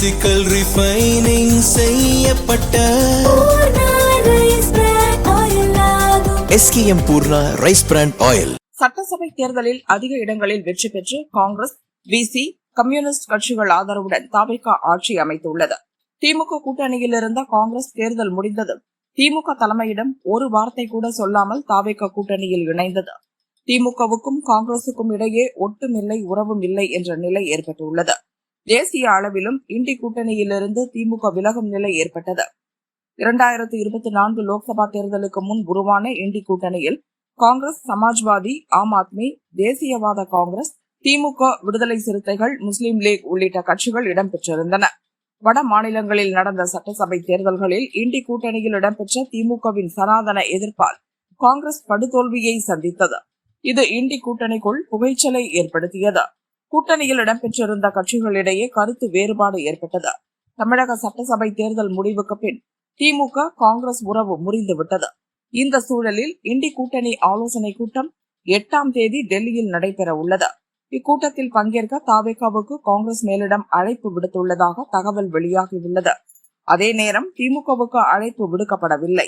Physical refining செய்யப்பட்ட SKM Poorna rice brand oil. சட்டசபை தேர்தலில் அதிக இடங்களில் வெற்றி பெற்று காங்கிரஸ், பிசி, கம்யூனிஸ்ட் கட்சிகள் ஆதரவுடன் தவிக ஆட்சி அமைத்துள்ளது. திமுக கூட்டணியில் இருந்த காங்கிரஸ் தேர்தல் முடிந்ததும் திமுக தலைமையிடம் ஒரு வார்த்தை கூட சொல்லாமல் தவிக கூட்டணியில் இணைந்தது. திமுகவுக்கும் காங்கிரசுக்கும் இடையே ஒட்டுமில்லை உறவும் இல்லை என்ற நிலை ஏற்பட்டுள்ளது. தேசிய அளவிலும் இண்டி கூட்டணியிலிருந்து திமுக விலகும் நிலை ஏற்பட்டது. 2024 லோக்சபா தேர்தலுக்கு முன் உருவான இண்டி கூட்டணியில் காங்கிரஸ், சமாஜ்வாதி, ஆம் ஆத்மி, தேசியவாத காங்கிரஸ், திமுக, விடுதலை சிறுத்தைகள், முஸ்லீம் லீக் உள்ளிட்ட கட்சிகள் இடம்பெற்றிருந்தன. வட மாநிலங்களில் நடந்த சட்டசபை தேர்தல்களில் இண்டி கூட்டணியில் இடம்பெற்ற திமுகவின் சனாதன எதிர்ப்பால் காங்கிரஸ் படுதோல்வியை சந்தித்தது. இது இண்டி கூட்டணிக்குள் புகைச்சலை ஏற்படுத்தியது. கூட்டணியில் இடம்பெற்றிருந்த கட்சிகளிடையே கருத்து வேறுபாடு ஏற்பட்டது. தமிழக சட்டசபை தேர்தல் முடிவுக்கு பின் திமுக, காங்கிரஸ் உறவு முறிந்துவிட்டது. இந்த சூழலில் இண்டி கூட்டணி ஆலோசனை கூட்டம் 8ஆம் தேதி டெல்லியில் நடைபெற உள்ளது. இக்கூட்டத்தில் பங்கேற்க தவிகவுக்கு காங்கிரஸ் மேலிடம் அழைப்பு விடுத்துள்ளதாக தகவல் வெளியாகியுள்ளது. அதே நேரம் திமுகவுக்கு அழைப்பு விடுக்கப்படவில்லை.